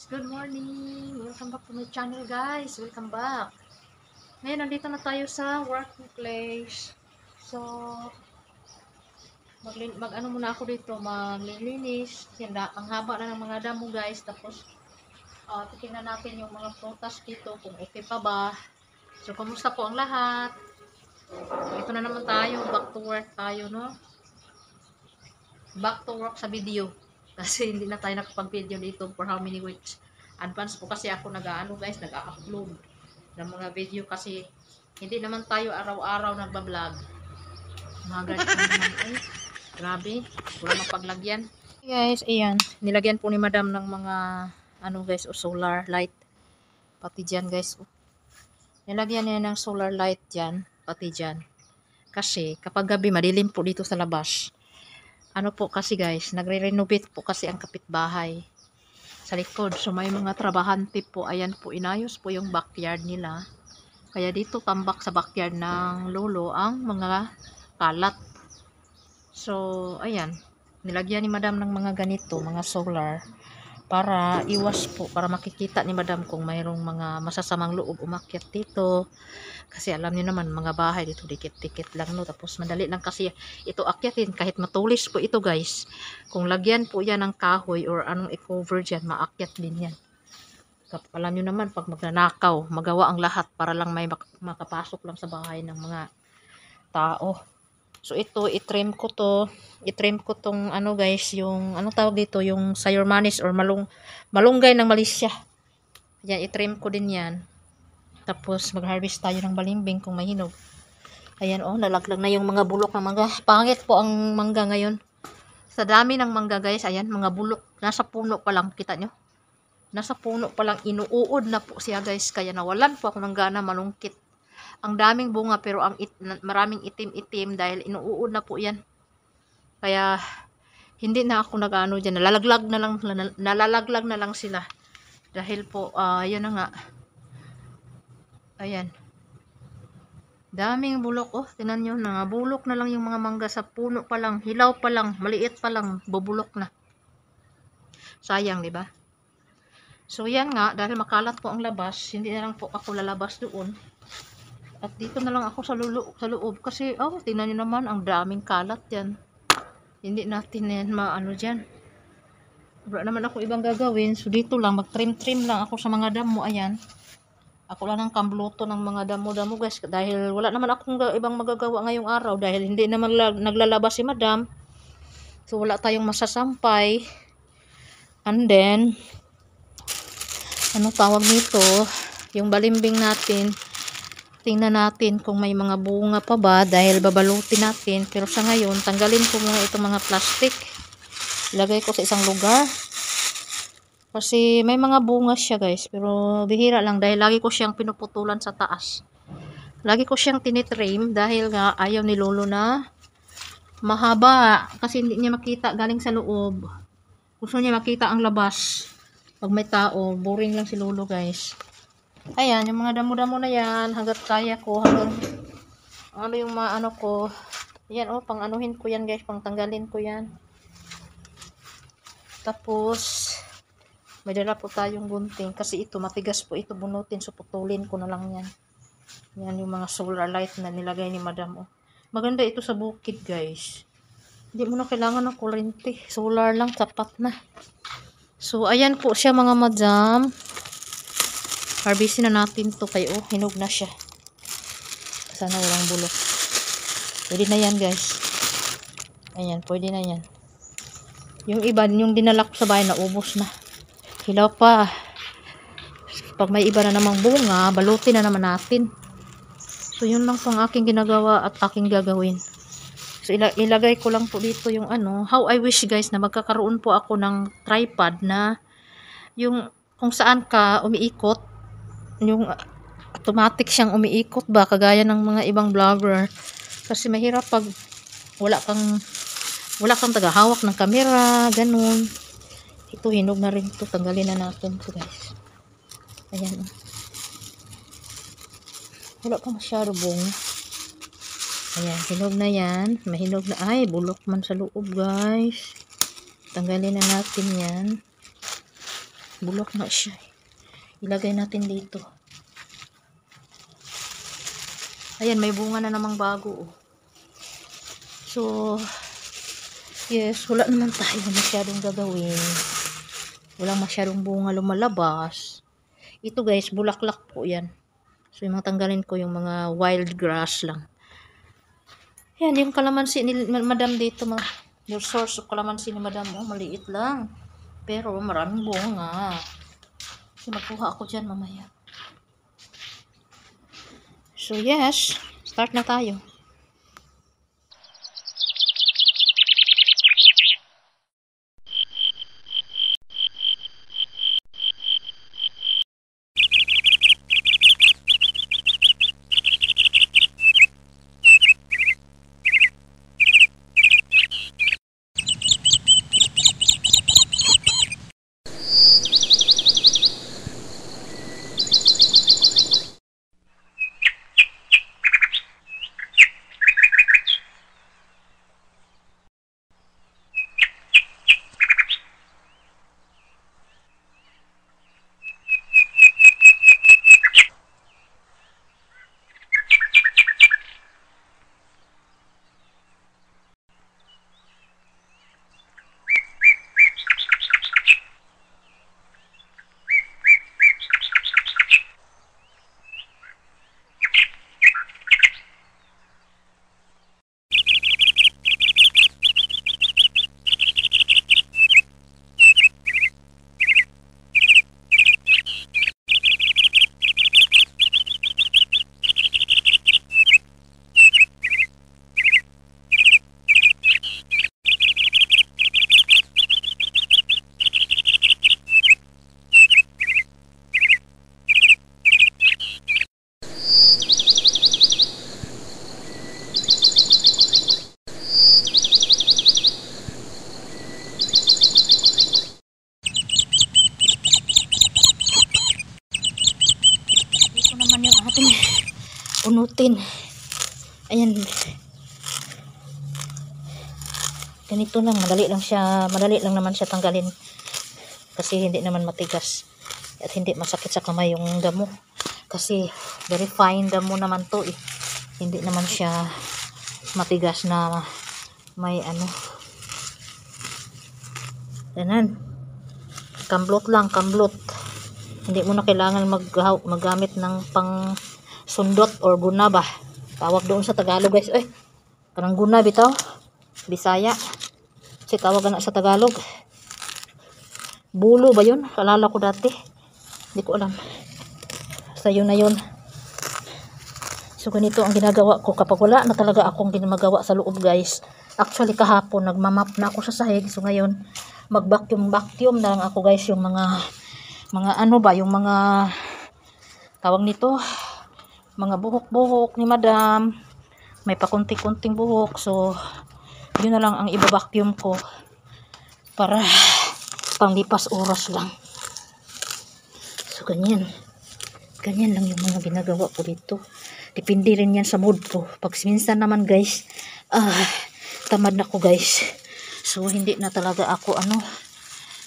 Good morning! Welcome back to my channel, guys. Welcome back. Ngayon, nandito na tayo sa working place. So, ano muna ako dito, maglilinis. Yan, ang haba na ng mga damo, guys. Tapos, titingnan natin yung mga prutas dito, kung okay pa ba. So, kumusta po ang lahat? So, ito na naman tayo. Back to work tayo, no? Back to work sa video. Kasi hindi na tayo nakapag-video dito for how many weeks. Advance po kasi ako nag-ano, guys, nag-upload ng mga video kasi hindi naman tayo araw-araw nagba-vlog. Mga ganito naman ay grabe, wala mapaglagyan. Guys, ayan, nilagyan po ni madam ng mga ano guys, o solar light pati dyan guys. Nilagyan niya ng solar light dyan pati dyan kasi kapag gabi madilim po dito sa labas. Ano po kasi guys, nagre-renovate po kasi ang kapitbahay sa likod. So may mga trabahante po, ayan po, inayos po yung backyard nila. Kaya dito tambak sa backyard ng lolo ang mga kalat. So, ayan. Nilagyan ni madam ng mga ganito, mga solar. Para iwas po, para makikita ni madam kung mayroong mga masasamang loob umakyat dito. Kasi alam niyo naman, mga bahay dito, dikit-dikit lang, no? Tapos madali lang kasi ito akyatin. Kahit matulis po ito, guys. Kung lagyan po yan ng kahoy or anong i-cover dyan, maakyat din yan. Alam nyo naman, pag magnanakaw, magawa ang lahat para lang may makapasok lang sa bahay ng mga tao. So, ito, itrim ko to. Itrim ko tong, ano guys, yung, anong tawag dito, yung sayurmanis or malunggay ng Malaysia. Yan, itrim ko din yan. Tapos, mag-harvest tayo ng balimbing kung may hinog. Ayan, oh, nalaglag na yung mga bulok ng mangga. Pangit po ang mangga ngayon. Sa dami ng mangga, guys, ayan, mga bulok. Nasa puno pa lang, kita nyo? Nasa puno pa lang, inuud na po siya guys. Kaya nawalan po ako ng gana malungkit. Ang daming bunga pero maraming itim-itim dahil inuud na po yan. Kaya hindi na ako nag-ano dyan. Nalalaglag na lang sila. Dahil po, yun na nga. Ayan. Daming bulok. Oh, tinan nyo. Bulok na lang yung mga mangga sa puno pa lang. Hilaw pa lang. Maliit pa lang. Bubulok na. Sayang, di ba? So, yan nga, dahil makalat po ang labas, hindi na lang po ako lalabas doon. At dito na lang ako sa loob. Kasi, oh, tingnan nyo naman, ang daming kalat yan. Hindi natin yan maano dyan. Wala naman ako ibang gagawin. So, dito lang, mag-trim-trim lang ako sa mga damo. Ayan. Ako lang ang kambluto ng mga damo-damo, guys. Dahil wala naman akong ibang magagawa ngayong araw. Dahil hindi naman naglalabas si madam. So, wala tayong masasampay. And then, anong tawag nito, yung balimbing natin, tingnan natin kung may mga bunga pa ba dahil babalutin natin. Pero sa ngayon, tanggalin ko muna itong mga plastic, ilagay ko sa isang lugar kasi may mga bunga siya guys, pero bihira lang dahil lagi ko siyang pinuputulan sa taas. Lagi ko siyang tinitrim dahil nga ayaw ni lolo na mahaba kasi hindi niya makita galing sa loob. Gusto niya makita ang labas. Pag may tao, boring lang si lolo guys. Ayan, yung mga damo-damo na yan, hanggat kaya ko, hanggang ano yung maano ko. Yan, oh, pang anuhin ko yan guys, pang tanggalin ko yan. Tapos, may dala po tayong gunting, kasi ito, matigas po ito, bunutin, so putulin ko na lang yan. Yan yung mga solar light na nilagay ni madam, oh. Maganda ito sa bukid guys. Hindi mo na kailangan ng kuryente, solar lang, tapat na. So, ayan po siya mga madam. Harvestin na natin to kayo. Oh, hinog na siya. Sana walang bulok. Pwede na yan guys. Ayan, pwede na yan. Yung iba, yung dinala ko sa bahay, naubos na. Hilaw pa. Pag may iba na namang bunga, balutin na naman natin. So, yun lang po ang aking ginagawa at aking gagawin. So, ilagay ko lang po dito yung ano. How I wish guys na magkakaroon po ako ng tripod na yung kung saan ka umiikot. Yung automatic siyang umiikot ba. Kagaya ng mga ibang vlogger. Kasi mahirap pag wala kang tagahawak ng camera. Ganun. Ito hinog na rin ito. Tanggalin na natin ito guys. Ayan. Wala pa masyado bunga. Ayan, hinog na yan. Mahinog na. Ay, bulok man sa loob, guys. Tanggalin na natin yan. Bulok na siya. Ilagay natin dito. Ayan, may bunga na namang bago. Oh. So, yes, wala naman tayo masyadong gagawin. Walang masyadong bunga lumalabas. Ito guys, bulaklak po yan. So, yung matanggalin ko yung mga wild grass lang. Yan, yung kalamansi ni madam dito. Yung source of kalamansi ni madam, oh, maliit lang. Pero maraming bunga. So, magkuha ako dyan mamaya. So, yes, start na tayo. Unutin. Ayan. Ganito lang, madali lang naman siya tanggalin. Kasi hindi naman matigas. At hindi masakit sa kamay yung damo. Kasi very fine damo naman to eh. Hindi naman siya matigas na may ano. Ganun. Kamblot lang, kamblot. Hindi mo na kailangan maggamit ng pang sundot or guna ba. Tawag doon sa Tagalog guys. Ay, kanang guna bitaw. Bisaya. Kasi tawag na sa Tagalog. Bulo ba yun? Kalala ko dati. Hindi ko alam. Basta yun na yun. So ganito ang ginagawa ko kapag wala na talaga akong ginagawa sa loob guys. Actually kahapon nagmamap na ako sa sahig. So ngayon mag-vacuum na lang ako guys. Yung mga ano ba, yung mga tawag nito, mga buhok-buhok ni madam, may pakunti-kunting buhok. So yun na lang ang iba-vacuum ko para panglipas oras lang. So ganyan lang yung mga ginagawa ko dito. Depende rin yan sa mood ko. Pag minsan naman guys, tamad na ko guys. So hindi na talaga ako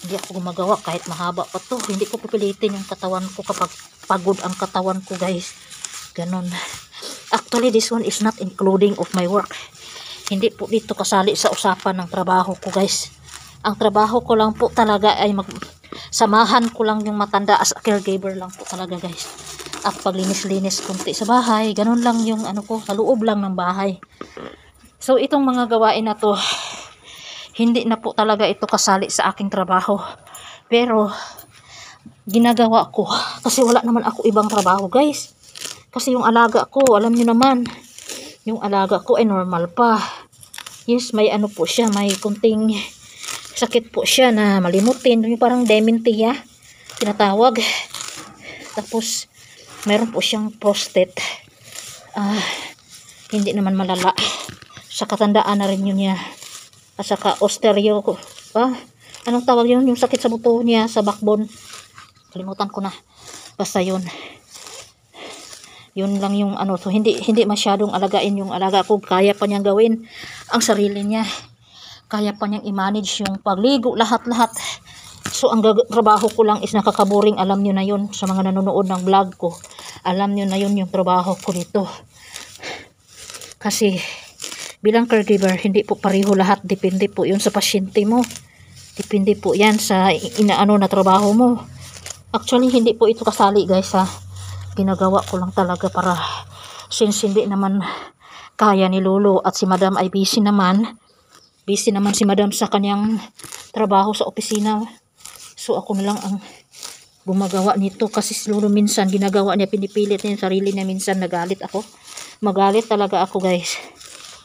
hindi ako gumagawa kahit mahaba pa to. Hindi ko pipilitin yung katawan ko kapag pagod ang katawan ko guys. Ganon. Actually this one is not including of my work. Hindi po dito kasali sa usapan ng trabaho ko guys. Ang trabaho ko lang po talaga ay samahan ko lang yung matanda as a caregiver lang po talaga guys. At paglinis-linis kunti sa bahay. Ganon lang yung ano ko, sa loob lang ng bahay. So itong mga gawain na to, hindi na po talaga ito kasali sa aking trabaho. Pero ginagawa ko kasi wala naman ako ibang trabaho guys. Kasi yung alaga ko, alam niyo naman, yung alaga ko ay normal pa. Yes, may ano po siya, may kunting sakit po siya na malimutin. Yung parang dementia tinatawag. Tapos mayroon po siyang prostate. Hindi naman malala. Sa katandaan na rin yun niya. At saka osteo, anong tawag yun? Yung sakit sa buto niya, sa backbone. Kalimutan ko na. Basta yun. Yun lang yung ano. So, hindi masyadong alagain yung alaga ko. Kaya pa niyang gawin ang sarili niya. Kaya pa niyang i-manage yung pagligo, lahat-lahat. So ang trabaho ko lang is nakakaboring, alam nyo na yun sa mga nanonood ng vlog ko. Alam nyo na yun yung trabaho ko dito. Kasi bilang caregiver, hindi po pareho lahat. Depende po yun sa pasyente mo. Depende po yan sa inaano na trabaho mo. Actually, hindi po ito kasali guys ha. Ginagawa ko lang talaga para since hindi naman kaya ni Lolo at si Madam ay busy naman. Busy naman si Madam sa kanyang trabaho sa opisina. So ako na lang ang gumagawa nito kasi si Lolo minsan ginagawa niya, pinipilit niya yung sarili niya, minsan nagalit ako. Magalit talaga ako guys.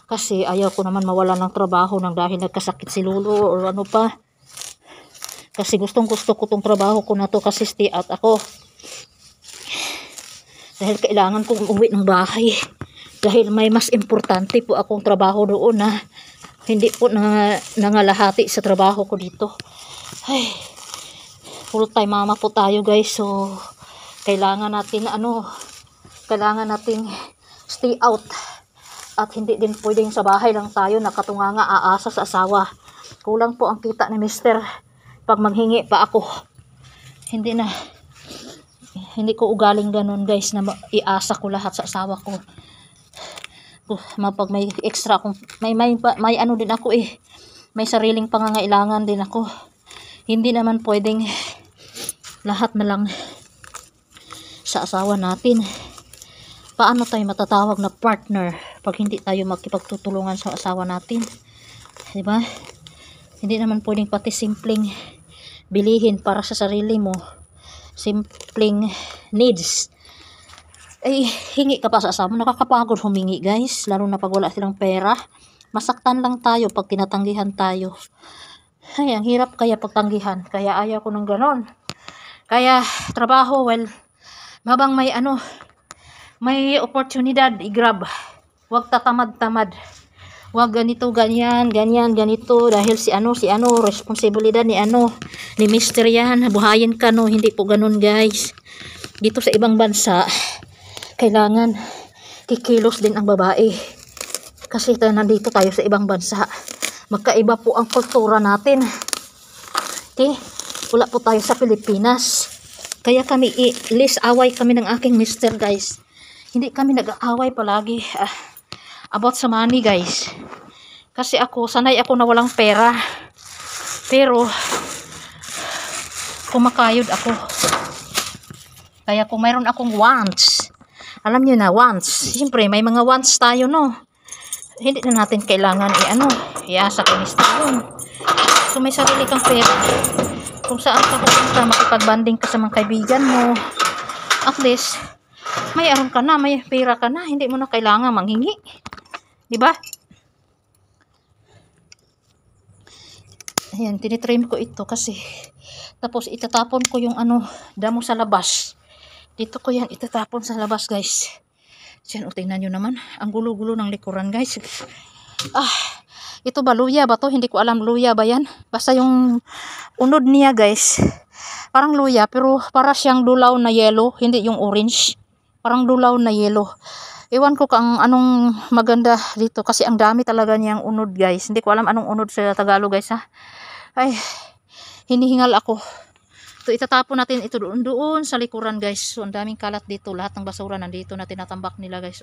Kasi ayaw ko naman mawala ng trabaho nang dahil nagkasakit si Lolo o ano pa. Kasi gustong gusto ko tong trabaho ko na to kasi stay out ako. Dahil kailangan kong umuwi ng bahay. Dahil may mas importante po akong trabaho doon na hindi po nangalahati sa trabaho ko dito. Ay, full time mama po tayo guys. So, kailangan natin stay out. At hindi din pwedeng sa bahay lang tayo nakatunganga aasa sa asawa. Kulang po ang kita ni Mister. Pag maghingi pa ako, hindi ko ugaling ganun guys na iasa ko lahat sa asawa ko. Pag may extra akong may ano din ako may sariling pangangailangan din ako. Hindi naman pwedeng lahat na lang sa asawa natin. Paano tayo matatawag na partner pag hindi tayo magkipagtutulungan sa asawa natin? Diba? Hindi naman pwedeng pati simpleng bilihin para sa sarili mo, simpleng needs, hingi ka pa sa asawa. Nakakapagod humingi guys, lalo na pag wala silang pera. Masaktan lang tayo pag tinatanggihan tayo. Ay, ang hirap kaya pagtanggihan. Kaya ayaw ko ng ganon. Kaya trabaho, well, habang may oportunidad, i-grab. Huwag tatamad-tamad. Huwag ganito, ganyan, ganito. Dahil si responsibilidad ni Mister yan. Buhayin ka, no. Hindi po ganun, guys. Dito sa ibang bansa, kailangan kikilos din ang babae. Kasi nandito tayo sa ibang bansa. Magkaiba po ang kultura natin. Okay? Wala po tayo sa Pilipinas. Kaya kami, least away kami ng aking Mister, guys. Hindi kami nag-aaway palagi. About sa money guys, kasi sanay ako na walang pera, pero kumakayod ako. Kaya kung mayroon akong wants, alam nyo na wants, siyempre may mga wants tayo, no, hindi na natin kailangan iasa kay Mister yun. So may sarili kang pera, kung saan ka pupunta, makipagbanding ka sa mga kaibigan mo, at least may aron ka na, may pera ka na, hindi mo na kailangan manghingi. Diba? Ayan, tinitrim ko ito kasi tapos itatapon ko yung damo sa labas. Dito ko yan itatapon sa labas guys. Diyan, tingnan nyo naman. Ang gulo-gulo ng likuran guys. Ito ba luya ba to? Hindi ko alam, luya ba yan? Basta yung unod niya guys, parang luya pero para siyang dulaw na yellow, hindi yung orange. Parang dulaw na yellow. Ewan ko kung anong maganda dito kasi ang dami talaga niyang unod guys. Hindi ko alam anong unod sa Tagalog guys ha. Ay, hinihingal ako. So itatapon natin ito doon sa likuran guys. So ang daming kalat dito. Lahat ng basura nandito na tinatambak nila guys.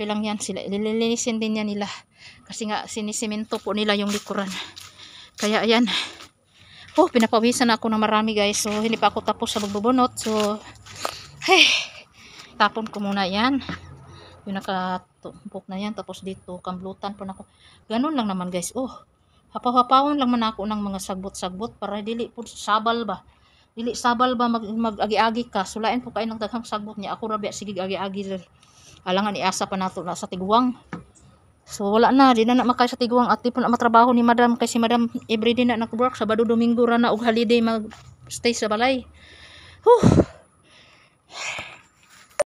Pilang yan sila. Lilinisin din yan nila. Kasi nga sinisemento po nila yung likuran. Kaya ayan. Pinapawisan ako ng marami guys. So hindi pa ako tapos sa magbubunot. So, tapon ko muna yan. Yung nakatumpok na yan. Tapos dito, kamblutan po na ako. Ganun lang naman guys. Hapaw-hapawan lang man ako ng mga sagbot-sagbot para dili po sabal ba. Dili sabal ba mag-agi-agi ka. Sulain po kayo ng daghang sagbot niya. Ako rabi, sige agi-agi. Alangan iasa pa nato na sa tiguang. So wala na. Di na makay sa tiguang. At di po na matrabaho ni Madam. Kasi Madam everyday na nag-work. Sabado, Domingo ra na. Og holiday mag-stay sa balay.